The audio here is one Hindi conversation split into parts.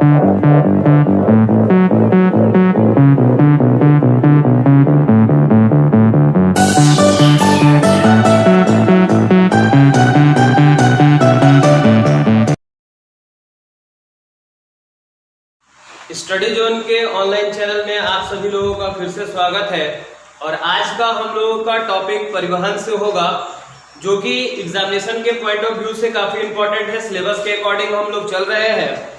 स्टडी जोन के ऑनलाइन चैनल में आप सभी लोगों का फिर से स्वागत है। और आज का हम लोगों का टॉपिक परिवहन से होगा, जो कि एग्जामिनेशन के पॉइंट ऑफ व्यू से काफी इंपॉर्टेंट है। सिलेबस के अकॉर्डिंग हम लोग चल रहे हैं।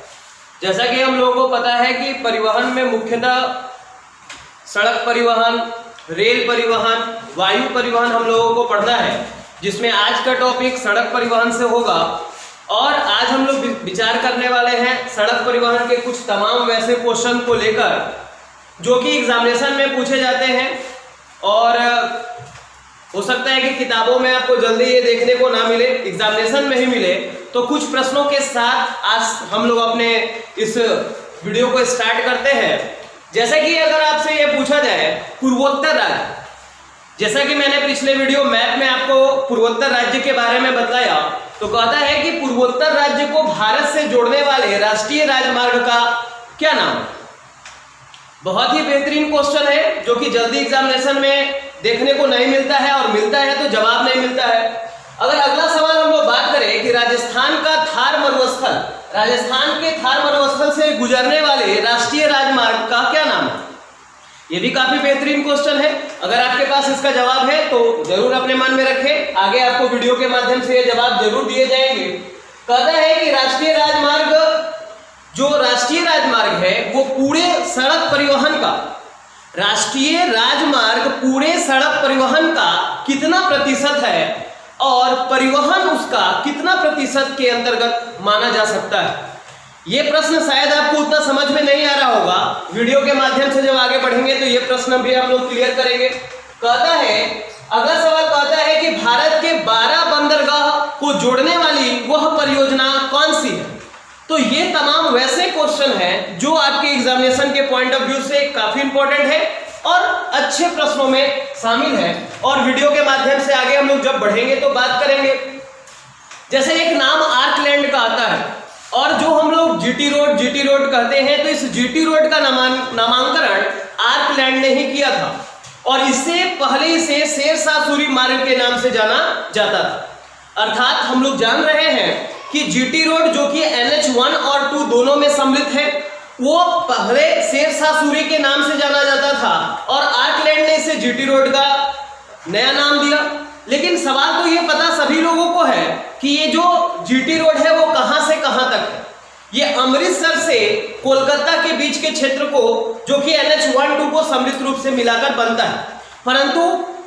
जैसा कि हम लोगों को पता है कि परिवहन में मुख्यतः सड़क परिवहन, रेल परिवहन, वायु परिवहन हम लोगों को पढ़ना है, जिसमें आज का टॉपिक सड़क परिवहन से होगा। और आज हम लोग विचार करने वाले हैं सड़क परिवहन के कुछ तमाम वैसे क्वेश्चन को लेकर जो कि एग्जामिनेशन में पूछे जाते हैं, और हो सकता है कि किताबों में आपको जल्दी ये देखने को ना मिले, एग्जामिनेशन में ही मिले। तो कुछ प्रश्नों के साथ आज हम लोग अपने इस वीडियो को स्टार्ट करते हैं। जैसे कि अगर आपसे ये पूछा जाए पूर्वोत्तर राज्य, जैसा कि मैंने पिछले वीडियो मैप में आपको पूर्वोत्तर राज्य के बारे में बताया, तो कहता है कि पूर्वोत्तर राज्य को भारत से जोड़ने वाले राष्ट्रीय राजमार्ग का क्या नाम है। बहुत ही बेहतरीन क्वेश्चन है, जो कि जल्दी एग्जामिनेशन में देखने को नहीं मिलता है, और मिलता है तो जवाब नहीं मिलता है। अगर अगला सवाल हम लोग बात करें कि राजस्थान का थार मरुस्थल, राजस्थान के थार मरुस्थल से गुजरने वाले राष्ट्रीय राजमार्ग का क्या नाम है। ये भी काफी बेहतरीन क्वेश्चन है। अगर आपके पास इसका जवाब है तो जरूर अपने मन में रखें, आगे आपको वीडियो के माध्यम से ये जवाब जरूर दिए जाएंगे। कहता है कि राष्ट्रीय राजमार्ग, जो राष्ट्रीय राजमार्ग है वो पूरे सड़क परिवहन का, राष्ट्रीय राजमार्ग पूरे सड़क परिवहन का कितना प्रतिशत है, और परिवहन उसका कितना प्रतिशत के अंतर्गत माना जा सकता है। ये प्रश्न शायद आपको उतना समझ में नहीं आ रहा होगा, वीडियो के माध्यम से जब आगे बढ़ेंगे तो ये प्रश्न भी हम लोग क्लियर करेंगे। कहता है, अगला सवाल कहता है कि भारत के 12 बंदरगाह को जोड़ने वाली वह परियोजना कौन सी है। तो ये तमाम वैसे क्वेश्चन हैं जो आपके एग्जामिनेशन के पॉइंट ऑफ व्यू से काफी इंपॉर्टेंट है और अच्छे प्रश्नों में शामिल है। और वीडियो के माध्यम से आगे हम लोग जब बढ़ेंगे तो बात करेंगे। जैसे एक नाम आर्कलैंड का आता है, और जो हम लोग जीटी रोड कहते हैं, तो इस जीटी रोड का नामांकन आर्कलैंड ने ही किया था, और इससे पहले इसे शेरशाह सूरी मार्ग के नाम से जाना जाता था। अर्थात हम लोग जान रहे हैं कि जीटी रोड, जो कि NH1 और 2 दोनों में सम्मिलित है, वो पहले शेरशाह सूरी के नाम से जाना जाता था, और आर्कलैंड ने इसे जीटी रोड का नया नाम दिया। लेकिन सवाल तो ये पता सभी लोगों को है कि ये जो जीटी रोड है वो कहां से कहां तक है। ये अमृतसर से कोलकाता के बीच के क्षेत्र को, जो कि NH1-2 को सम्मिलित रूप से मिलाकर बनता है। परंतु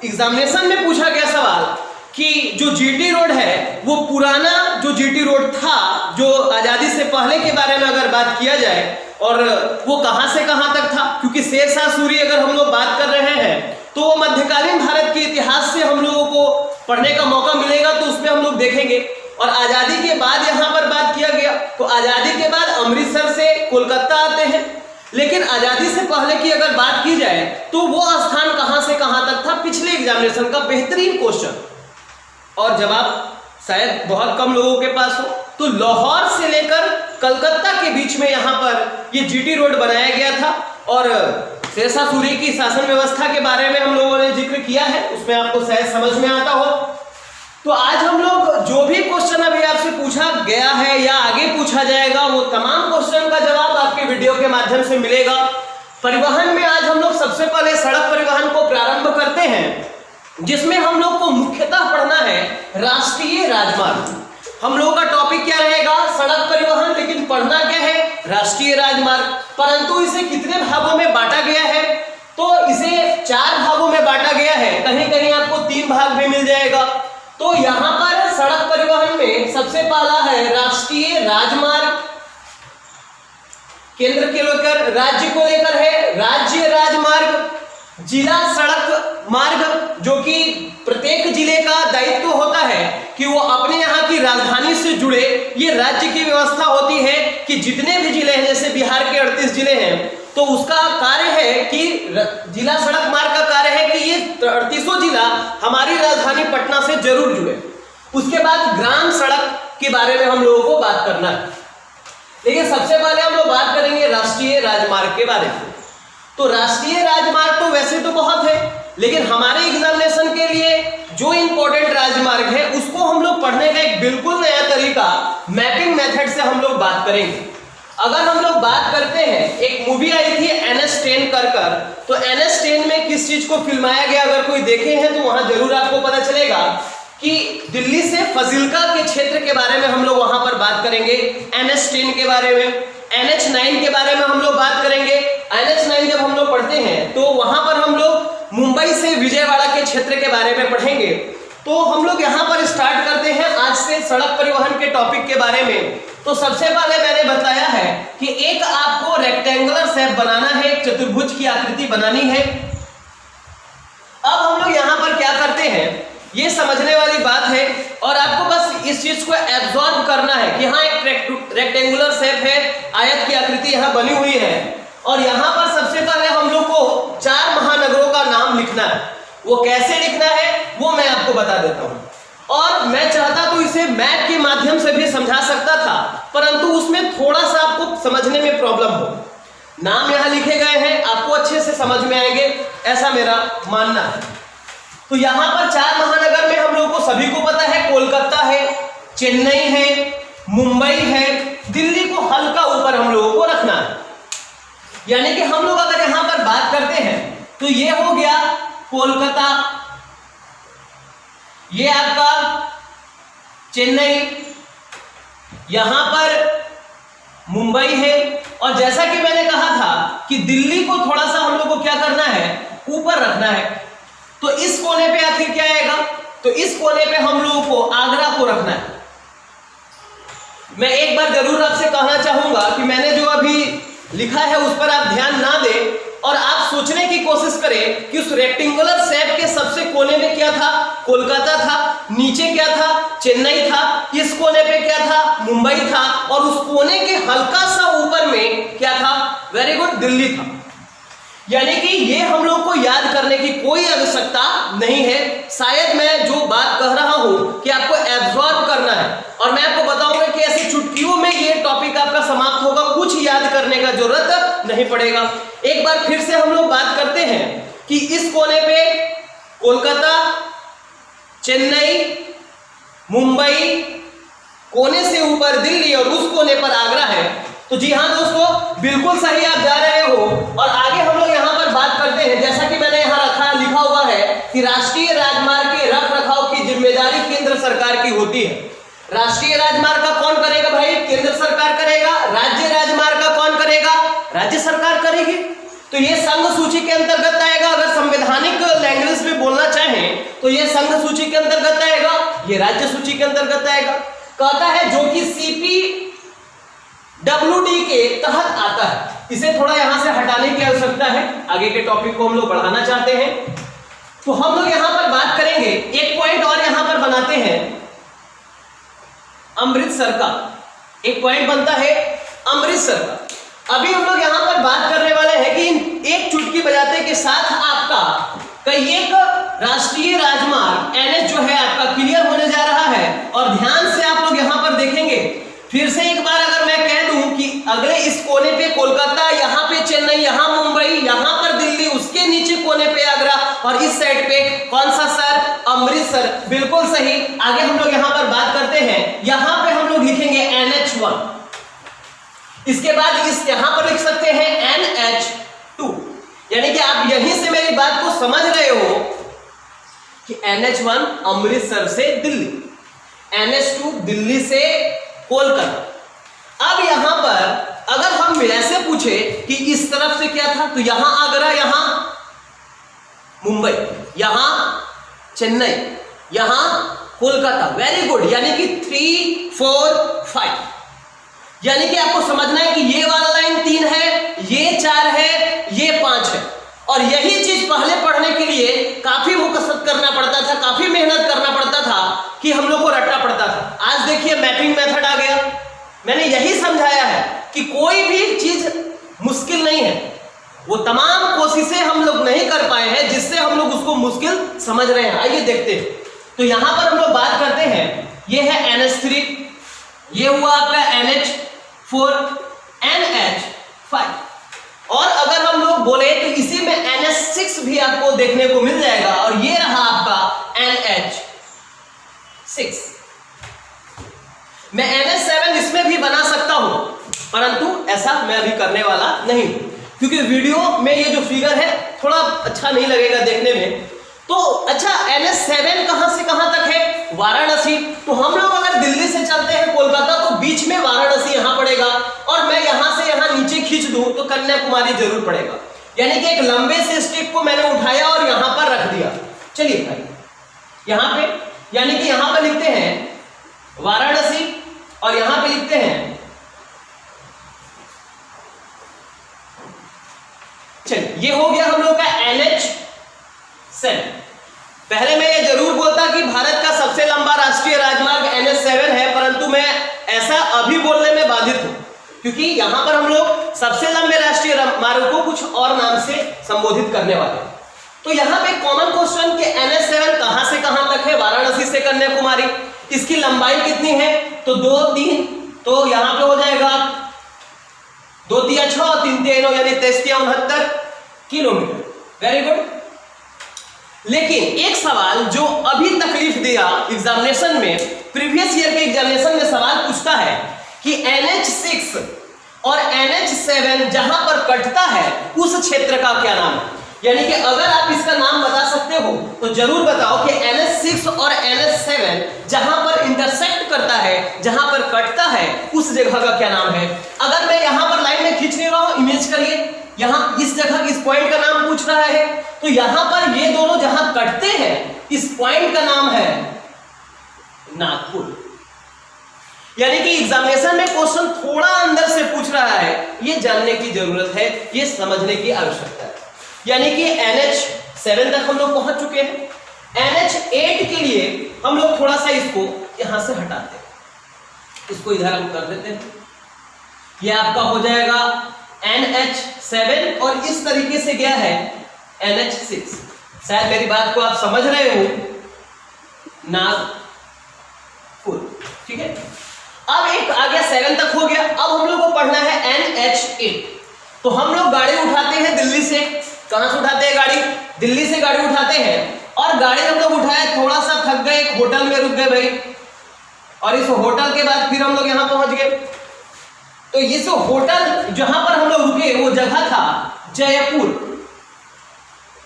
एग्जामिनेशन में पूछा गया सवाल कि जो जीटी रोड है वो पुराना जो जीटी रोड था, जो आजादी से पहले के बारे में अगर बात किया जाए, और वो कहां से कहां तक था, क्योंकि शेरशाह सूरी अगर हम लोग बात कर रहे हैं तो वो मध्यकालीन भारत के इतिहास से हम लोगों को पढ़ने का मौका मिलेगा, तो उसमें हम लोग देखेंगे। और आजादी के बाद यहाँ पर बात किया गया, तो आजादी के बाद अमृतसर से कोलकाता आते हैं। लेकिन आजादी से पहले की अगर बात की जाए तो वो स्थान कहां से कहां तक था, पिछले एग्जामिनेशन का बेहतरीन क्वेश्चन, और जवाब शायद बहुत कम लोगों के पास हो। तो लाहौर से लेकर कलकत्ता के बीच में यहाँ पर ये जीटी रोड बनाया गया था। और शेरशाह सूरी की शासन व्यवस्था के बारे में हम लोगों ने जिक्र किया है, उसमें आपको शायद समझ में आता हो। तो आज हम लोग जो भी क्वेश्चन अभी आपसे पूछा गया है या आगे पूछा जाएगा, वो तमाम क्वेश्चन का जवाब आपके वीडियो के माध्यम से मिलेगा। परिवहन में आज हम लोग सबसे पहले सड़क परिवहन को प्रारंभ करते हैं, जिसमें हम लोग को मुख्यतः पढ़ना है राष्ट्रीय राजमार्ग। हम लोगों का टॉपिक क्या रहेगा, सड़क परिवहन, लेकिन पढ़ना क्या है, राष्ट्रीय राजमार्ग। परंतु इसे कितने भागों में बांटा गया है, तो इसे 4 भागों में बांटा गया है, कहीं कहीं आपको 3 भाग भी मिल जाएगा। तो यहाँ पर सड़क परिवहन में सबसे पहला है राष्ट्रीय राजमार्ग, केंद्र के लेकर राज्य को लेकर है राज्य राजमार्ग, जिला सड़क मार्ग, जो कि प्रत्येक जिले का दायित्व होता है कि वो अपने यहाँ की राजधानी से जुड़े। ये राज्य की व्यवस्था होती है कि जितने भी जिले हैं, जैसे बिहार के 38 जिले हैं, तो उसका कार्य है कि जिला सड़क मार्ग का कार्य है कि ये 38 जिला हमारी राजधानी पटना से जरूर जुड़े। उसके बाद ग्राम सड़क के बारे में हम लोगों को बात करना है। देखिए, सबसे पहले हम लोग बात बारे में। तो राष्ट्रीय राजमार्ग तो वैसे तो बहुत है, लेकिन हमारे एग्जामिनेशन के लिए जो इंपॉर्टेंट राजमार्ग है उसको हम लोग पढ़ने का एक बिल्कुल नया तरीका मैपिंग मेथड से हम लोग बात करेंगे। अगर हम लोग बात करते हैं, एक मूवी आई थी NH10 कर, तो NH10 में किस चीज को फिल्माया गया, अगर कोई देखे हैं तो वहां जरूर आपको पता चलेगा कि दिल्ली से फजिल्का के क्षेत्र के बारे में हम लोग वहां पर बात करेंगे, NH10 के बारे में। NH9 के बारे में हम लोग बात करेंगे। NH9 जब हम लोग पढ़ते हैं तो वहां पर हम लोग मुंबई से विजयवाड़ा के क्षेत्र के बारे में पढ़ेंगे। तो हम लोग यहाँ पर स्टार्ट करते हैं आज से सड़क परिवहन के टॉपिक के बारे में। तो सबसे पहले मैंने बताया है कि एक आपको रेक्टेंगुलर शेप बनाना है, एक चतुर्भुज की आकृति बनानी है। अब हम लोग यहाँ पर क्या करते हैं, ये समझने वाली बात है और आपको बस इस चीज को एब्जॉर्ब करना है कि हाँ एक रेक्टेंगुलर शेप है, आयत की आकृति यहाँ बनी हुई है और यहाँ पर सबसे पहले हम लोग को 4 महानगरों का नाम लिखना है। वो कैसे लिखना है वो मैं आपको बता देता हूँ। और मैं चाहता तो इसे मैप के माध्यम से भी समझा सकता था, परंतु उसमें थोड़ा सा आपको समझने में प्रॉब्लम हो। नाम यहाँ लिखे गए हैं, आपको अच्छे से समझ में आएंगे, ऐसा मेरा मानना है। तो यहाँ पर 4 महानगर में हम लोग को सभी को पता है, कोलकाता है, चेन्नई है, मुंबई है, दिल्ली को हल्का ऊपर हम लोगों को रखना है। यानी कि हम लोग अगर यहाँ पर बात करते हैं तो ये हो गया कोलकाता, ये आपका चेन्नई, यहां पर मुंबई है। और जैसा कि मैंने कहा था कि दिल्ली को थोड़ा सा हम लोग को क्या करना है, ऊपर रखना है। तो इस कोने पे आखिर क्या आएगा, तो इस कोने पे हम लोगों को आगरा को रखना है। मैं एक बार जरूर आपसे कहना चाहूंगा कि मैंने जो अभी लिखा है उस पर आप ध्यान ना दें और आप सोचने की कोशिश करें कि उस रेक्टेंगुलर शेप के सबसे कोने में क्या था, कोलकाता था, नीचे क्या था, चेन्नई था, इस कोने पे क्या था, मुंबई था और उस कोने के हल्का सा ऊपर में क्या था, वेरी गुड, दिल्ली था। यानी कि ये हम लोग को याद करने की कोई आवश्यकता नहीं है। शायद मैं जो बात कह रहा हूं कि आपको एब्जॉर्ब करना है और मैं आपको बताऊंगा कि ऐसी चुटकियों में ये टॉपिक आपका समाप्त होगा, कुछ याद करने का जरूरत नहीं पड़ेगा। एक बार फिर से हम लोग बात करते हैं कि इस कोने पे कोलकाता, चेन्नई, मुंबई, कोने से ऊपर दिल्ली और उस कोने पर आगरा है। तो जी हाँ दोस्तों, बिल्कुल सही आप जा रहे हो। और आगे हम लोग यहाँ पर बात करते हैं, जैसा कि मैंने यहाँ लिखा हुआ है कि राष्ट्रीय राजमार्ग के रख रखाव की जिम्मेदारी केंद्र सरकार की होती है। राष्ट्रीय राजमार्ग का कौन करेगा भाई, केंद्र सरकार करेगा। राज्य राजमार्ग का कौन करेगा, राज्य सरकार करेगी। तो ये संघ सूची के अंतर्गत आएगा। अगर संवैधानिक लैंग्वेज में बोलना चाहें तो ये संघ सूची के अंतर्गत आएगा, ये राज्य सूची के अंतर्गत आएगा। कहता है जो कि CPWD के तहत आता है। इसे थोड़ा यहां से हटाने की आवश्यकता है, आगे के टॉपिक को हम लोग बढ़ाना चाहते हैं। तो हम लोग यहां पर बात करेंगे, एक पॉइंट और यहां पर बनाते हैं अमृतसर का, एक पॉइंट बनता है अमृतसर का। अभी हम लोग यहां पर बात करने वाले हैं कि एक चुटकी बजाते के साथ आपका कई एक राष्ट्रीय राजमार्ग NH जो है आपका क्लियर होने जा रहा है। और ध्यान से आप लोग यहां पर देखेंगे, फिर से एक बार अगर मैं कह दूं कि अगले इस कोने पे कोलकाता, यहाँ पे चेन्नई, यहाँ मुंबई, यहाँ पर दिल्ली, उसके नीचे कोने पे आगरा और इस साइड पे कौन सा सर, अमृतसर। बिल्कुल सही। आगे हम लोग यहाँ पर बात करते हैं, यहाँ पे हम लोग लिखेंगे NH1। इसके बाद इस यहां पर लिख सकते हैं NH2। यानी कि आप यहीं से मेरी बात को समझ रहे हो कि NH1 अमृतसर से दिल्ली, NH2 दिल्ली से कोलकाता। अब यहां पर अगर हम ऐसे पूछे कि इस तरफ से क्या था, तो यहां आगरा, यहां मुंबई, यहां चेन्नई, यहां कोलकाता। Very good. यानी कि 3, 4, 5। यानी कि आपको समझना है कि ये वाला लाइन 3 है, ये 4 है, ये 5 है। और यही चीज पहले पढ़ने के लिए काफी मुकसद करना पड़ता था, काफी मेहनत करना पड़ता था कि हम लोग को रटना पड़ता था। आज देखिए मैपिंग मेथड आ गया। मैंने यही समझाया है कि कोई भी चीज मुश्किल नहीं है। वो तमाम कोशिशें हम लोग नहीं कर पाए हैं जिससे हम लोग उसको मुश्किल समझ रहे हैं। आइए देखते हैं। तो यहां पर हम लोग बात करते हैं, ये है NH3, ये हुआ आपका NH4, NH5। और बोले तो इसी में NH6 भी आपको देखने को मिल जाएगा, और ये रहा आपका NH6। मैं NH7 इसमें भी बना सकता हूं, परंतु ऐसा मैं अभी करने वाला नहीं, क्योंकि वीडियो में ये जो फिगर है थोड़ा अच्छा नहीं लगेगा देखने में। तो अच्छा, NH7 कहां से कहां तक है? वाराणसी। तो हम लोग अगर दिल्ली से चलते हैं कोलकाता तो बीच में वाराणसी यहां पड़ेगा, और मैं यहां से यहां नीचे खींच दूं तो कन्याकुमारी जरूर पड़ेगा। यानी कि एक लंबे से स्टेप को मैंने उठाया और यहां पर रख दिया। चलिए भाई, यहां पे यानी कि यहां पर लिखते हैं वाराणसी, और यहां पे लिखते हैं, चलिए ये हो गया हम लोग का NH7। पहले मैं ये जरूर बोलता कि भारत का सबसे लंबा राष्ट्रीय राजमार्ग NH7 है, परंतु मैं ऐसा अभी बोलने में बाधित हूं, क्योंकि यहां पर हम लोग सबसे लंबे राष्ट्रीय मार्ग को कुछ और नाम से संबोधित करने वाले हैं। तो यहां पे कॉमन क्वेश्चन के NH7 कहां से कहां तक है? वाराणसी से कन्याकुमारी। इसकी लंबाई कितनी है? तो 2 3, तो यहां पे हो जाएगा 2 3 6 3 3 यानी 23 69 किलोमीटर। Very good. लेकिन एक सवाल जो अभी तकलीफ दिया एग्जामिनेशन में, प्रीवियस ईयर के एग्जामिनेशन में सवाल पूछता है कि NH6 और NH7 जहां पर कटता है उस क्षेत्र का क्या नाम है? यानी कि अगर आप इसका नाम बता सकते हो तो जरूर बताओ कि NH6 और NH7 जहां पर इंटरसेक्ट करता है, जहां पर कटता है, उस जगह का क्या नाम है? अगर मैं यहां पर लाइन में खींच नहीं रहा हूं, इमेज करिए, यहां इस जगह इस पॉइंट का नाम पूछ रहा है, तो यहां पर ये दोनों जहां कटते हैं इस पॉइंट का नाम है नागपुर। यानी कि एग्जामिनेशन में क्वेश्चन थोड़ा अंदर से पूछ रहा है, ये जानने की जरूरत है, ये समझने की आवश्यकता है। यानी कि NH7 तक हम लोग पहुंच चुके हैं। NH8 के लिए हम लोग थोड़ा सा इसको यहां से हटाते हैं, इसको इधर हम कर देते हैं, ये आपका हो जाएगा NH7 और इस तरीके से गया है NH6। शायद मेरी बात को आप समझ रहे हो, नागपुर। ठीक है, अब एक आ गया 7 तक हो गया। अब हम लोग को पढ़ना है NH8। तो हम लोग गाड़ी उठाते हैं दिल्ली से। कहां से उठाते हैं गाड़ी? दिल्ली से गाड़ी उठाते हैं, और गाड़ी हम लोग उठाए, थोड़ा सा थक गए, एक होटल में रुक गए भाई, और इस होटल के बाद फिर हम लोग यहां पहुंच गए। तो इस होटल जहां पर हम लोग रुके वो जगह था जयपुर।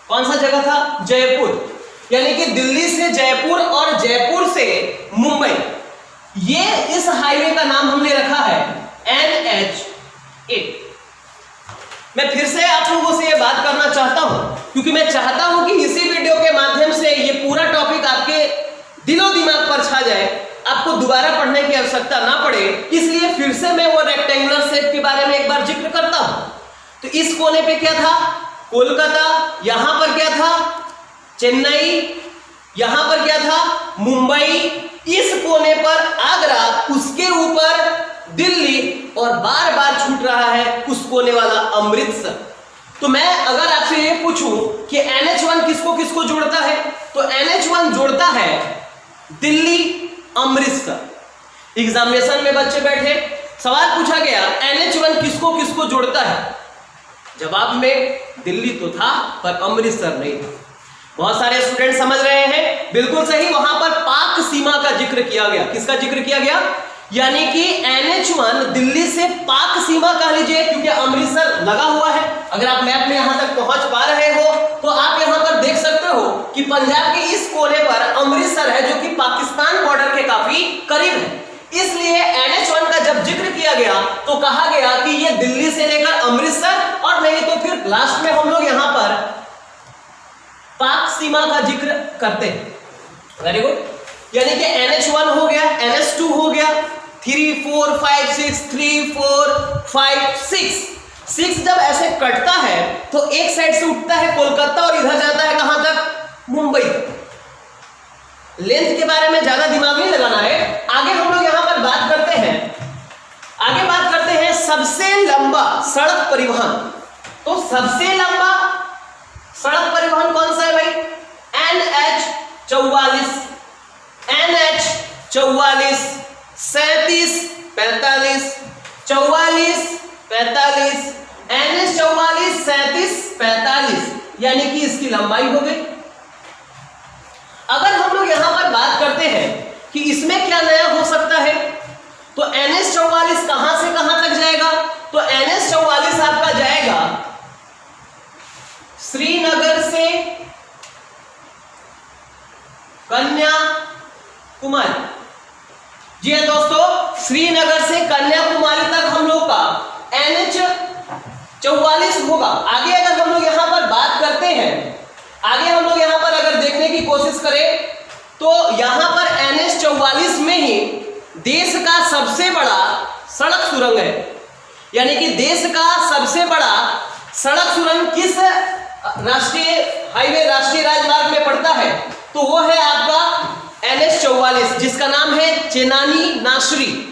कौन सा जगह था? जयपुर। यानी कि दिल्ली से जयपुर और जयपुर से मुंबई, ये इस हाईवे का नाम हमने रखा है NH8। मैं फिर से आप लोगों से ये बात करना चाहता हूं, क्योंकि मैं चाहता हूं कि इसी वीडियो के माध्यम से ये पूरा टॉपिक आपके दिलो दिमाग पर छा जाए, आपको दोबारा पढ़ने की आवश्यकता ना पड़े। इसलिए फिर से मैं वो रेक्टेंगुलर शेप के बारे में एक बार जिक्र करता हूं। तो इस कोने पे क्या था? कोलकाता। यहां पर क्या था? चेन्नई। यहां पर क्या था? मुंबई। इस कोने पर आगरा, उसके ऊपर दिल्ली, और बार बार छूट रहा है उस कोने वाला अमृतसर। तो मैं अगर आपसे ये पूछूं कि NH1 किसको किसको जोड़ता है, तो NH1 जोड़ता है दिल्ली, अमृतसर। एग्जामिनेशन में बच्चे बैठे, सवाल पूछा गया NH1 किसको किसको जोड़ता है? जवाब में दिल्ली तो था पर अमृतसर नहीं था। बहुत सारे स्टूडेंट समझ रहे हैं, बिल्कुल सही। वहां पर पाक सीमा का जिक्र किया गया। किसका जिक्र किया गया? यानी कि NH1 दिल्ली से पाक सीमा कह लीजिए, क्योंकि अमृतसर लगा हुआ है। अगर आप मैप में यहां तक पहुंच पा रहे हो तो आप यहां पर देख सकते हो कि पंजाब के इस कोने पर अमृतसर है, जो कि पाकिस्तान बॉर्डर के काफी करीब है। इसलिए NH1 का जब जिक्र किया गया तो कहा गया कि ये दिल्ली से लेकर अमृतसर, और नहीं तो फिर लास्ट में हम लोग यहां पर पाक सीमा का जिक्र करते हैं। Very good. यानी कि NH1 हो गया, NH2 हो गया, 3 4 5 6 3 4 5 6 जब ऐसे कटता है तो एक साइड से उठता है कोलकाता और इधर जाता है कहां तक? मुंबई। लेंथ के बारे में ज्यादा दिमाग नहीं लगाना है। आगे हम लोग यहां पर बात करते हैं, आगे बात करते हैं सबसे लंबा सड़क परिवहन। तो सबसे लंबा सड़क परिवहन कौन सा है भाई? NH44, NH44, 37 45 44 45, NH44 37 45, यानी कि इसकी लंबाई हो गई। अगर हम लोग यहां पर बात करते हैं कि इसमें क्या नया हो सकता है, तो NH44 कहां से कहां तक जाएगा, तो NH44 आपका जाएगा श्रीनगर से कन्याकुमारी। जी हाँ दोस्तों, श्रीनगर से कन्याकुमारी तक हम लोग का NH44 होगा। आगे अगर हम लोग यहां पर बात करते हैं, आगे हम लोग यहां पर अगर देखने की कोशिश करें तो यहां पर NH44 में ही देश का सबसे बड़ा सड़क सुरंग है, यानी कि देश का सबसे बड़ा सड़क सुरंग किस राष्ट्रीय हाईवे, राष्ट्रीय राजमार्ग में पड़ता है, तो वो है आपका NH44, जिसका नाम है चेनानी नासरी,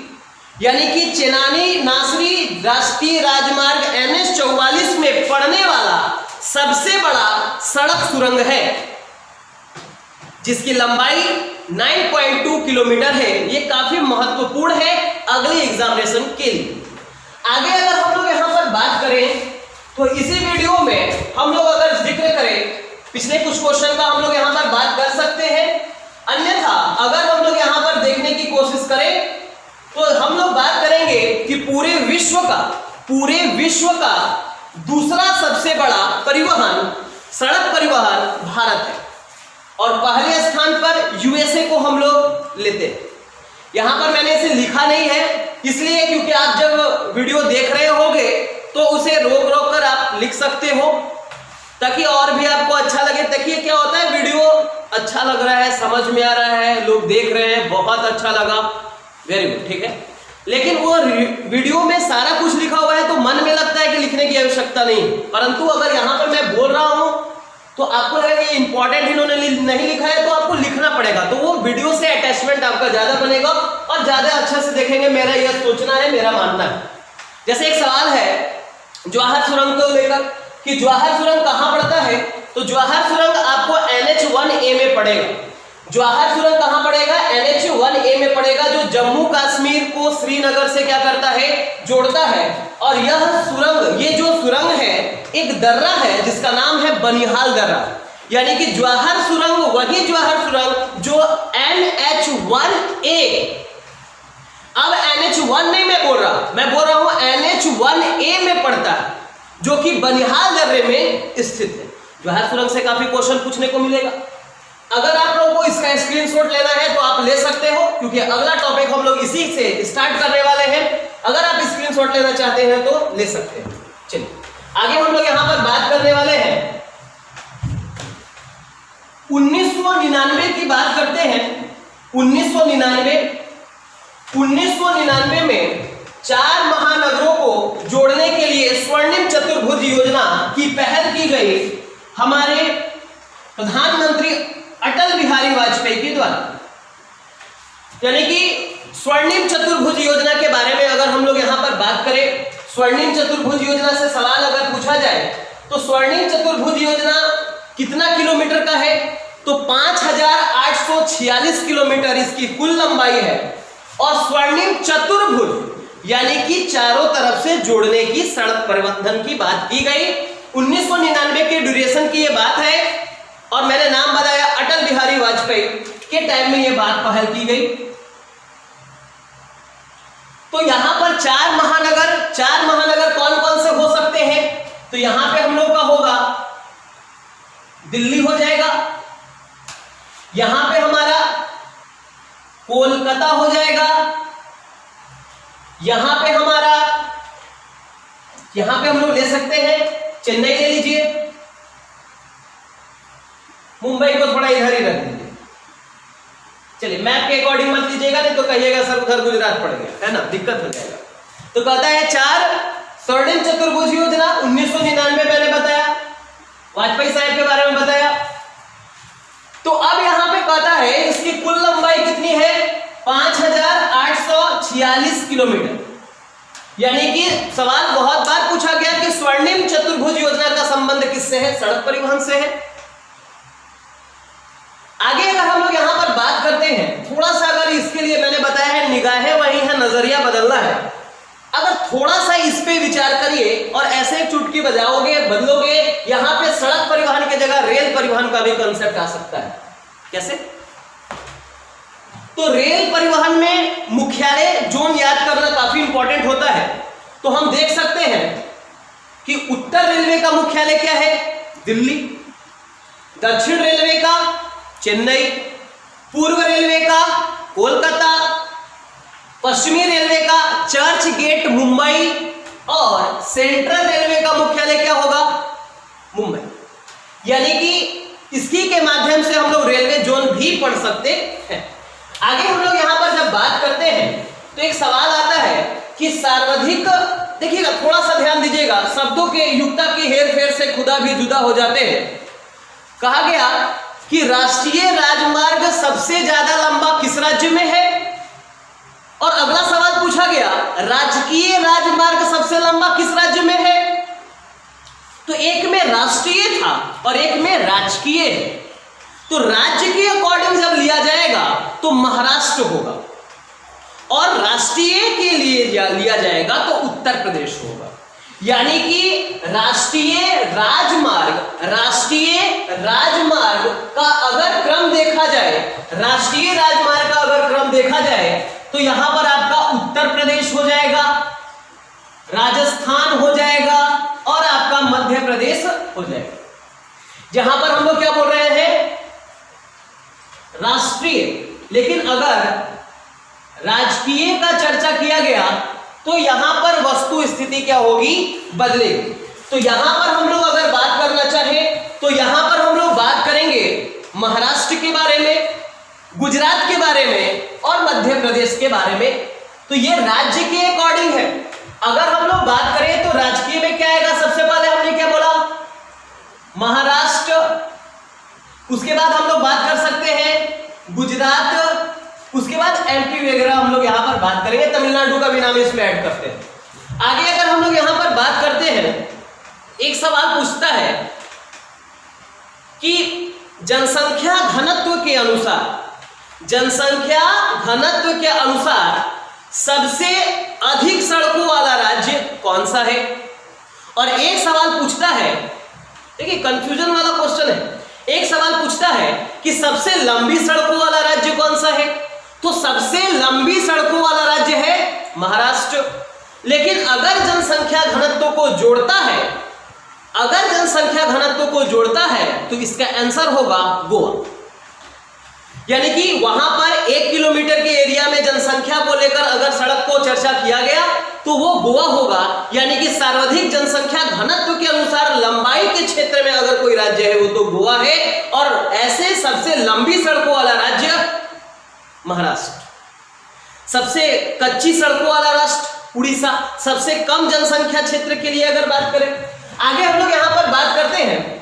यानी कि चेनानी नासरी राष्ट्रीय राजमार्ग NH44 में पड़ने वाला सबसे बड़ा सड़क सुरंग है, जिसकी लंबाई 9.2 किलोमीटर है। ये काफी महत्वपूर्ण है अगले एग्जामिनेशन के लिए। आगे अगर हम लोग यहां पर बात करें तो इसी वीडियो में हम लोग अगर जिक्र करें पिछले कुछ क्वेश्चन का हम लोग यहां पर बात कर सकते हैं। अन्यथा अगर हम लोग यहां पर देखने की कोशिश करें तो हम लोग बात करेंगे कि पूरे विश्व का दूसरा सबसे बड़ा परिवहन, सड़क परिवहन भारत है, और पहले स्थान पर यूएसए को हम लोग लेते हैं। यहां पर मैंने इसे लिखा नहीं है इसलिए क्योंकि आप जब वीडियो देख रहे होगे तो उसे रोक रोक कर आप लिख सकते हो, ताकि और भी आपको अच्छा लगे। ताकि क्या होता है, वीडियो अच्छा लग रहा है, समझ में आ रहा है, लोग देख रहे हैं, बहुत अच्छा लगा, वेरी गुड, ठीक है। लेकिन वो वीडियो में सारा कुछ लिखा हुआ है तो मन में लगता है कि लिखने की आवश्यकता नहीं, परंतु अगर यहां पर मैं बोल रहा हूं तो आपको लगेगा ये इंपॉर्टेंट इन्होंने नहीं लिखा है, तो आपको लिखना पड़ेगा, तो वो वीडियो से अटैचमेंट आपका ज्यादा बनेगा और ज्यादा अच्छे से देखेंगे। मेरा यह सोचना है, मेरा मानना है। जैसे एक सवाल है जवाहर सुरंग को लेकर कि जवाहर सुरंग कहां पड़ता है, तो जवाहर सुरंग आपको NH1A में पड़ेगा। जवाहर सुरंग कहां पड़ेगा, NH1A में पड़ेगा, जो जम्मू कश्मीर को श्रीनगर से क्या करता है, जोड़ता है। और यह सुरंग, ये जो सुरंग है एक दर्रा है जिसका नाम है बनिहाल दर्रा, यानी कि जवाहर सुरंग वही जवाहर सुरंग जो NH1A, अब NH1 नहीं मैं बोल रहा हूं NH1A में पड़ता है, जो कि बनिहाल दर्रे में स्थित है। जवाहर सुरंग से काफी क्वेश्चन पूछने को मिलेगा। अगर आप लोगों को इसका स्क्रीनशॉट लेना है तो आप ले सकते हो, क्योंकि अगला टॉपिक हम लोग इसी से स्टार्ट करने वाले हैं। अगर आप स्क्रीनशॉट लेना चाहते हैं तो ले सकते हैं। चलिए आगे हम लोग यहां पर बात करने वाले हैं 1999 की बात करते हैं। 1999 में 4 महानगरों को जोड़ने के लिए स्वर्णिम चतुर्भुज योजना की पहल की गई हमारे प्रधानमंत्री अटल बिहारी वाजपेयी के द्वारा। यानी कि स्वर्णिम चतुर्भुज योजना के बारे में अगर हम लोग यहां पर बात करें, स्वर्णिम चतुर्भुज योजना से सवाल अगर पूछा जाए तो स्वर्णिम चतुर्भुज योजना कितना किलोमीटर का है, तो 5846 किलोमीटर इसकी कुल लंबाई है। और स्वर्णिम चतुर्भुज यानी कि चारों तरफ से जोड़ने की सड़क परिवहन की बात की गई। 1999 के ड्यूरेशन की यह बात है, और मैंने नाम बताया अटल बिहारी वाजपेयी के टाइम में यह बात पहल की गई। तो यहां पर 4 महानगर कौन कौन से हो सकते हैं, तो यहां पे हम लोग का होगा दिल्ली हो जाएगा, यहां पे हमारा कोलकाता हो जाएगा, यहां पे हम लोग ले सकते हैं चेन्नई ले लीजिए, मुंबई को थोड़ा इधर ही रख दीजिए। चलिए मैप के अकॉर्डिंग मत लीजिएगा, नहीं तो कहिएगा सर उधर गुजरात पड़ गया, है ना, दिक्कत हो जाएगा। तो कहता है 4 स्वर्णिम चतुर्भुज योजना 1999 मैंने बताया, वाजपेयी साहब के बारे में बताया। तो अब यहां पे कहता है इसकी कुल लंबाई कितनी है, 5846 किलोमीटर। यानी कि सवाल बहुत बार पूछा गया कि स्वर्णिम चतुर्भुज योजना का संबंध किससे है, सड़क परिवहन से है। आगे अगर हम लोग यहां पर बात करते हैं, थोड़ा सा अगर इसके लिए मैंने बताया है निगाहें वही है, नजरिया बदलना है। अगर थोड़ा सा इस पे विचार करिए और ऐसे चुटकी युक्ति बदलोगे, यहां पे सड़क परिवहन की जगह रेल परिवहन का भी कंसेप्ट आ सकता है। कैसे? तो रेल परिवहन में मुख्यालय जोन याद करना काफी इंपॉर्टेंट होता है। तो हम देख सकते हैं कि उत्तर रेलवे का मुख्यालय क्या है? दिल्ली। दक्षिण रेलवे का चेन्नई, पूर्व रेलवे का कोलकाता, पश्चिमी रेलवे का चर्च गेट मुंबई और सेंट्रल रेलवे का मुख्यालय क्या होगा? मुंबई। यानी कि इसी के माध्यम से हम लोग रेलवे जोन भी पढ़ सकते हैं। आगे हम लोग यहां पर जब बात करते हैं तो एक सवाल आता है कि सर्वाधिक, देखिएगा थोड़ा सा ध्यान दीजिएगा, शब्दों के युक्ता के हेर फेर से खुदा भी जुदा हो जाते हैं। कहा गया कि राष्ट्रीय राजमार्ग सबसे ज्यादा लंबा किस राज्य में है? और अगला सवाल पूछा गया राजकीय राजमार्ग सबसे लंबा किस राज्य में है? तो एक में राष्ट्रीय था और एक में राजकीय है। तो राज्य के अकॉर्डिंग जब लिया जाएगा तो महाराष्ट्र होगा और राष्ट्रीय के लिए लिया जाएगा तो उत्तर प्रदेश होगा। यानी कि राष्ट्रीय राजमार्ग का अगर क्रम देखा जाए, राष्ट्रीय राजमार्ग का अगर क्रम देखा जाए तो यहां पर आपका उत्तर प्रदेश हो जाएगा, राजस्थान हो जाएगा और आपका मध्य प्रदेश हो जाएगा। जहां पर हम लोग क्या बोल रहे हैं? राष्ट्रीय। लेकिन अगर राजकीय का चर्चा किया गया तो यहां पर वस्तु स्थिति क्या होगी? बदलेगी। तो यहां पर हम लोग अगर बात करना चाहें तो यहां पर हम लोग बात करेंगे महाराष्ट्र के बारे में, गुजरात के बारे में और मध्य प्रदेश के बारे में। तो ये राज्य के अकॉर्डिंग है। अगर हम लोग बात करें तो राजकीय में क्या आएगा? सबसे पहले हमने क्या बोला? महाराष्ट्र। उसके बाद हम लोग बात कर सकते हैं गुजरात, उसके बाद एमपी वगैरह हम लोग यहां पर बात करेंगे, तमिलनाडु का भी नाम इसमें ऐड करते हैं। आगे अगर हम लोग यहां पर बात करते हैं, एक सवाल पूछता है कि जनसंख्या घनत्व के अनुसार सबसे अधिक सड़कों वाला राज्य कौन सा है? और एक सवाल पूछता है, देखिए कंफ्यूजन वाला क्वेश्चन है, एक सवाल पूछता है कि सबसे लंबी सड़कों वाला राज्य कौन सा है? तो सबसे लंबी सड़कों वाला राज्य है महाराष्ट्र। लेकिन अगर जनसंख्या घनत्व को जोड़ता है तो इसका आंसर होगा गोवा। यानी कि वहां पर 1 किलोमीटर के एरिया में जनसंख्या को लेकर अगर सड़क को चर्चा किया गया तो वो गोवा होगा। यानी कि सर्वाधिक जनसंख्या घनत्व के अनुसार लंबाई के क्षेत्र में अगर कोई राज्य है वो तो गोवा है। और ऐसे सबसे लंबी सड़कों वाला राज्य महाराष्ट्र, सबसे कच्ची सड़कों वाला राष्ट्र उड़ीसा, सबसे कम जनसंख्या क्षेत्र के लिए अगर बात करें। आगे हम लोग यहां पर बात करते हैं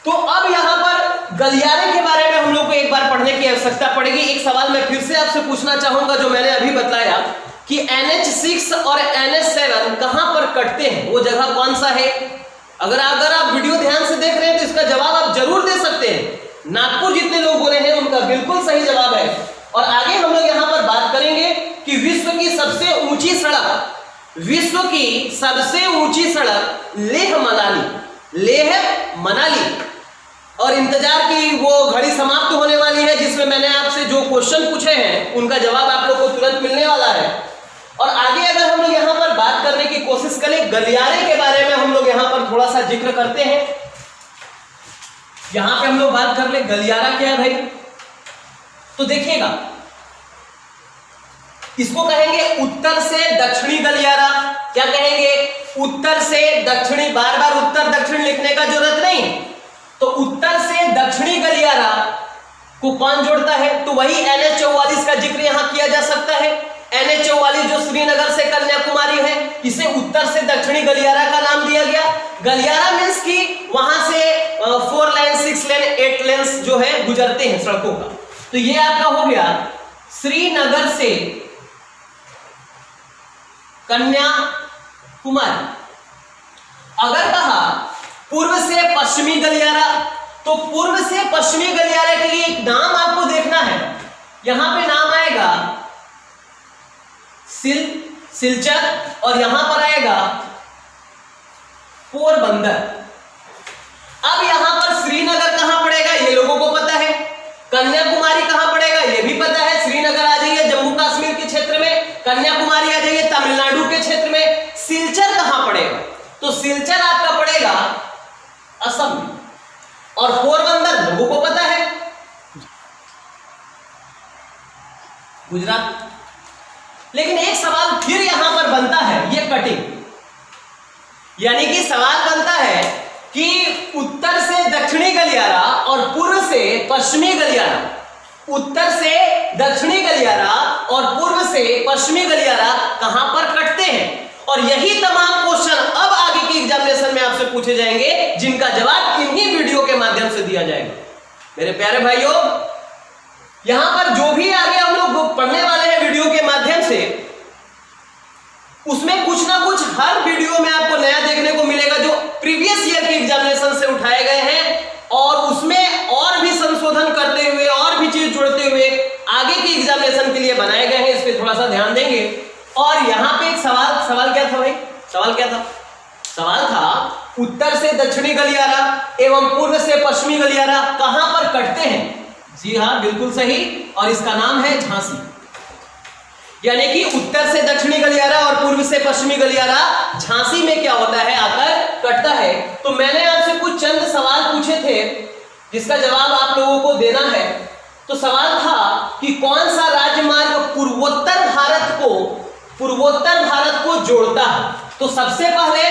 तो अब यहां पर गलियारे के बारे में हम लोग को एक बार पढ़ने की आवश्यकता पड़ेगी। एक सवाल मैं फिर से आपसे पूछना चाहूंगा जो मैंने अभी बताया कि NH6 और NH7 कहां पर कटते हैं, वो जगह कौन सा है? अगर आप वीडियो ध्यान से देख रहे हैं तो इसका जवाब आप जरूर दे सकते हैं। नागपुर जितने लोग बोले हैं उनका बिल्कुल सही जवाब है। और आगे हम लोग यहां पर बात करेंगे कि विश्व की सबसे ऊंची सड़क लेह मनाली। और इंतजार की वो घड़ी समाप्त होने वाली है जिसमें मैंने आपसे जो क्वेश्चन पूछे हैं उनका जवाब आप लोग को तुरंत मिलने वाला है। और आगे अगर हम लोग यहां पर बात करने की कोशिश करें गलियारे के बारे में, हम लोग यहां पर थोड़ा सा जिक्र करते हैं। यहां पे हम लोग बात कर ले गलियारा क्या है भाई? तो देखिएगा, इसको कहेंगे उत्तर से दक्षिणी गलियारा। क्या कहेंगे? उत्तर से दक्षिणी। बार बार उत्तर दक्षिण लिखने का जरूरत नहीं। तो उत्तर से दक्षिणी गलियारा को कौन जोड़ता है? तो वही NH44 का जिक्र यहां किया जा सकता है। NH44 जो श्रीनगर से कन्याकुमारी है, इसे उत्तर से दक्षिणी गलियारा का नाम दिया गया। गलियारा मींस कि वहां से 4 लेन 6 लेन 8 लेन्स जो है गुजरते हैं सड़कों का। तो ये आपका हो गया श्रीनगर से कन्याकुमारी। अगर कहा पूर्व से पश्चिमी गलियारा, तो पूर्व से पश्चिमी गलियारे के लिए एक नाम आपको देखना है। यहां पे नाम आएगा सिलचर और यहां पर आएगा पोरबंदर। अब यहां पर श्रीनगर कहां पड़ेगा ये लोगों को पता है, कन्याकुमारी कहां पड़ेगा ये भी पता है। श्रीनगर आ जाइए जम्मू कश्मीर के क्षेत्र में, कन्याकुमारी आ जाइए तमिलनाडु के क्षेत्र में। सिलचर कहां पड़ेगा, तो सिलचर आपका पड़ेगा असम में, और पोरबंदर लोगों को पता है गुजरात। लेकिन एक सवाल फिर यहां पर बनता है, ये कटिंग, यानी कि सवाल बनता है कि उत्तर से दक्षिणी गलियारा और पूर्व से पश्चिमी गलियारा, उत्तर से दक्षिणी गलियारा और पूर्व से पश्चिमी गलियारा कहां पर कटते हैं। और यही तमाम क्वेश्चन अब आगे की एग्जामिनेशन में आपसे पूछे जाएंगे, जिनका जवाब इन्हीं वीडियो के माध्यम से दिया जाएगा। मेरे प्यारे भाइयों, यहां पर जो भी आगे हम लोग पढ़ने वाले हैं वीडियो के माध्यम से, उसमें कुछ ना कुछ हर वीडियो में आपको नया देखने को मिलेगा जो प्रीवियस ईयर के एग्जामिनेशन से उठाए गए हैं, और उसमें और भी संशोधन करते हुए और भी चीज जोड़ते हुए आगे की एग्जामिनेशन के लिए बनाए गए हैं। इस पे थोड़ा सा ध्यान देंगे। और यहां पे एक सवाल क्या था भाई, सवाल क्या था? सवाल था उत्तर से दक्षिणी गलियारा एवं पूर्व से पश्चिमी गलियारा कहां पर कटते हैं। जी हाँ, बिल्कुल सही, और इसका नाम है झांसी। यानी कि उत्तर से दक्षिणी गलियारा और पूर्व से पश्चिमी गलियारा झांसी में क्या होता है, आकर कटता है। तो मैंने आपसे कुछ चंद सवाल पूछे थे जिसका जवाब आप लोगों को देना है। तो सवाल था कि कौन सा राजमार्ग पूर्वोत्तर भारत को जोड़ता है। तो सबसे पहले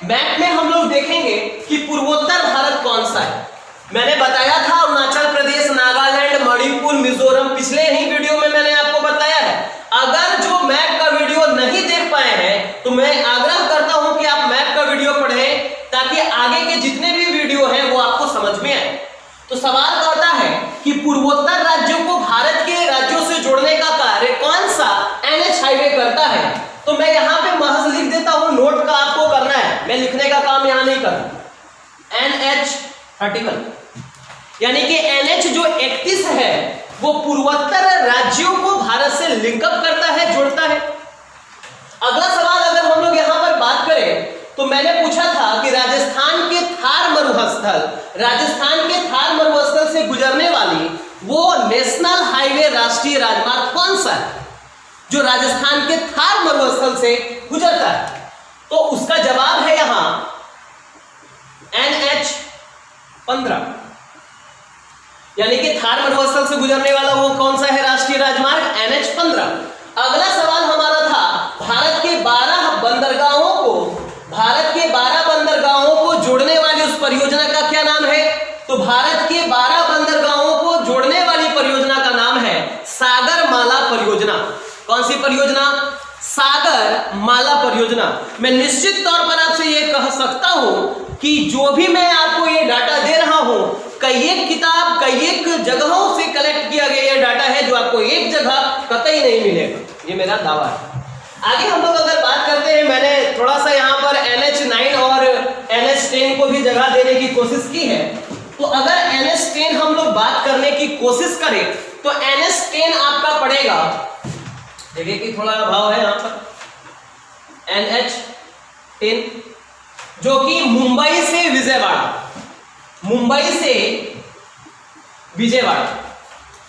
मैप में हम लोग देखेंगे कि पूर्वोत्तर भारत कौन सा है। मैंने बताया था अरुणाचल प्रदेश, नागालैंड, मणिपुर, मिजोरम, पिछले ही वीडियो में मैंने आपको बताया है। अगर जो मैप का वीडियो नहीं देख पाए हैं तो मैं आग्रह करता हूं कि आप मैप का वीडियो पढ़ें, ताकि आगे के जितने भी वीडियो हैं वो आपको समझ में आए। तो सवाल करता है कि पूर्वोत्तर राज्यों को भारत के राज्यों से जोड़ने का कार्य कौन सा NH हाईवे करता है। तो मैं यहां पे महज लिख देता हूं, नोट का आपको करना है, मैं लिखने का काम यहां नहीं करता। NH 31, यानी कि NH जो 31 है वो पूर्वोत्तर राज्यों को भारत से लिंकअप करता है, जोड़ता है। अगला सवाल अगर हम लोग यहां पर बात करें तो मैंने पूछा था कि राजस्थान के थार मरुस्थल से गुजरने वाली वो नेशनल हाईवे, राष्ट्रीय राजमार्ग कौन सा है जो राजस्थान के थार मरुस्थल से गुजरता है। तो उसका जवाब है यहां NH 15, यानी कि थार मरुस्थल से गुजरने वाला वो कौन सा है राष्ट्रीय राजमार्ग, NH 15। अगला सवाल हमारा था भारत के 12 बंदरगाहों को जोड़ने वाली उस परियोजना का क्या नाम है। तो भारत के 12 बंदरगाहों को जोड़ने वाली परियोजना का नाम है सागरमाला परियोजना। कौन सी परियोजना? सागरमाला परियोजना। मैं निश्चित तौर पर आपसे यह कह सकता हूं कि जो भी मैं आपको ये डाटा दे रहा हूं, कई एक जगहों से कलेक्ट किया गया ये डाटा है, जो आपको एक जगह कतई नहीं मिलेगा, ये मेरा दावा है। आगे हम लोग अगर बात करते हैं, मैंने थोड़ा सा यहाँ पर NH 9 और NH 10 को भी जगह देने की कोशिश की है। तो अगर NH 10 हम लोग बात करने की कोशिश करें तो NH 10 आपका पड़ेगा, देखिए कि थोड़ा भाव है यहाँ पर, NH 10 जो कि मुंबई से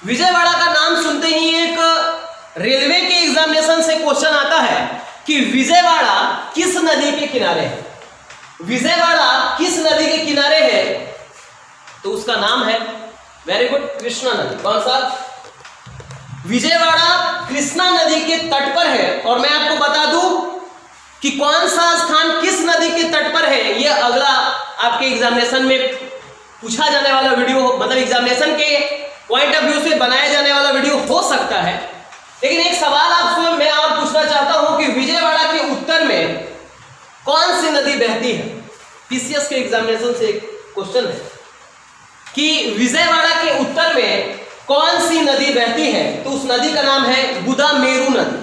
विजयवाड़ा का नाम सुनते ही एक रेलवे के एग्जामिनेशन से क्वेश्चन आता है कि विजयवाड़ा किस नदी के किनारे है। विजयवाड़ा किस नदी के किनारे है? तो उसका नाम है, वेरी गुड, कृष्णा नदी। कौन सा? विजयवाड़ा कृष्णा नदी के तट पर है। और मैं आपको बता दूं कि कौन सा स्थान किस नदी के तट पर है, ये अगला आपके एग्जामिनेशन में पूछा जाने वाला वीडियो, मतलब एग्जामिनेशन के पॉइंट ऑफ व्यू से बनाया जाने वाला वीडियो हो सकता है। लेकिन एक सवाल आपसे मैं और पूछना चाहता हूं कि विजयवाड़ा के उत्तर में कौन सी नदी बहती है। पीसीएस के एग्जामिनेशन से एक क्वेश्चन है कि विजयवाड़ा के उत्तर में कौन सी नदी बहती है। तो उस नदी का नाम है बुदामेरू नदी।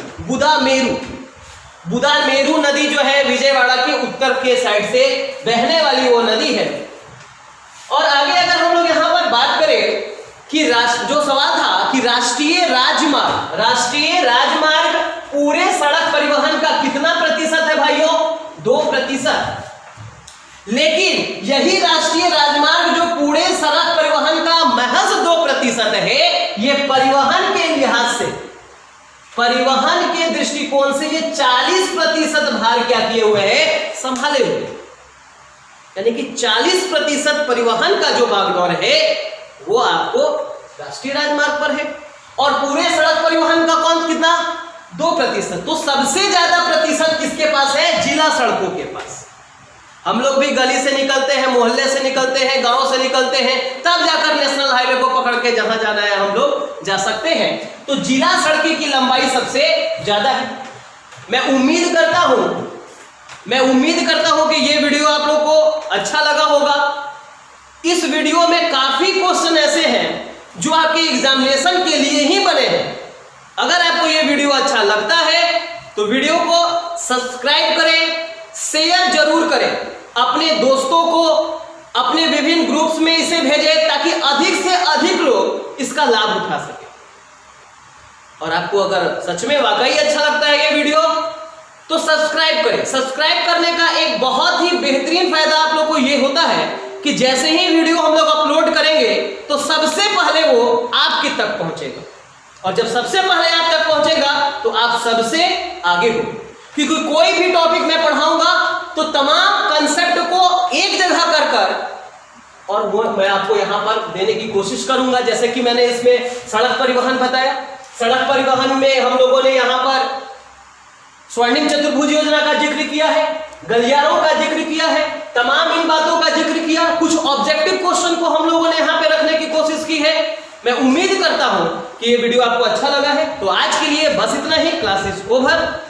बुदामेरू नदी जो है विजयवाड़ा के उत्तर के साइड से बहने वाली वो नदी है। और आगे अगर हम लोग यहां पर बात करें कि जो सवाल था कि राष्ट्रीय राजमार्ग पूरे सड़क परिवहन का कितना प्रतिशत है भाइयों? 2%। लेकिन यही राष्ट्रीय राजमार्ग जो पूरे सड़क परिवहन का महज 2% है, ये परिवहन के लिहाज से, परिवहन के दृष्टिकोण से ये 40% भार क्या किए हुए हैं, संभाले हुए। यानी कि 40% परिवहन का जो बागडोर है वो आपको राष्ट्रीय राजमार्ग पर है, और पूरे सड़क परिवहन का कौन कितना, 2%। तो सबसे ज्यादा प्रतिशत किसके पास है, जिला सड़कों के पास। हम लोग भी गली से निकलते हैं, मोहल्ले से निकलते हैं, गांव से निकलते हैं, तब जाकर नेशनल हाईवे को पकड़ के जहां जाना है हम लोग जा सकते हैं। तो जिला सड़क की लंबाई सबसे ज्यादा है। मैं उम्मीद करता हूं कि ये वीडियो आप लोग को अच्छा लगा होगा। इस वीडियो में काफी क्वेश्चन ऐसे हैं जो आपके एग्जामिनेशन के लिए ही बने हैं। अगर आपको ये वीडियो अच्छा लगता है तो वीडियो को सब्सक्राइब करें, शेयर जरूर करें, अपने दोस्तों को अपने विभिन्न ग्रुप्स में इसे भेजें ताकि अधिक से अधिक लोग इसका लाभ उठा सके। और आपको अगर सच में वाकई अच्छा लगता है ये वीडियो तो सब्सक्राइब करें। सब्सक्राइब करने का एक बहुत ही बेहतरीन फायदा आप लोग को ये होता है कि जैसे ही वीडियो हम लोग अपलोड करेंगे तो सबसे पहले वो आपके तक पहुंचेगा, और जब सबसे पहले आप तक पहुंचेगा तो आप सबसे आगे हो। क्योंकि कोई भी टॉपिक मैं पढ़ाऊंगा तो तमाम कंसेप्ट को एक जगह कर और वो मैं आपको यहां पर देने की कोशिश करूंगा। जैसे कि मैंने इसमें सड़क परिवहन बताया, सड़क परिवहन में हम लोगों ने यहां पर स्वर्णिम चतुर्भुज योजना का जिक्र किया है, गलियारों का जिक्र किया है, तमाम इन बातों का जिक्र किया। कुछ ऑब्जेक्टिव क्वेश्चन को हम लोगों ने यहां पे रखने की कोशिश की है। मैं उम्मीद करता हूं कि ये वीडियो आपको अच्छा लगा है। तो आज के लिए बस इतना ही। Classes over.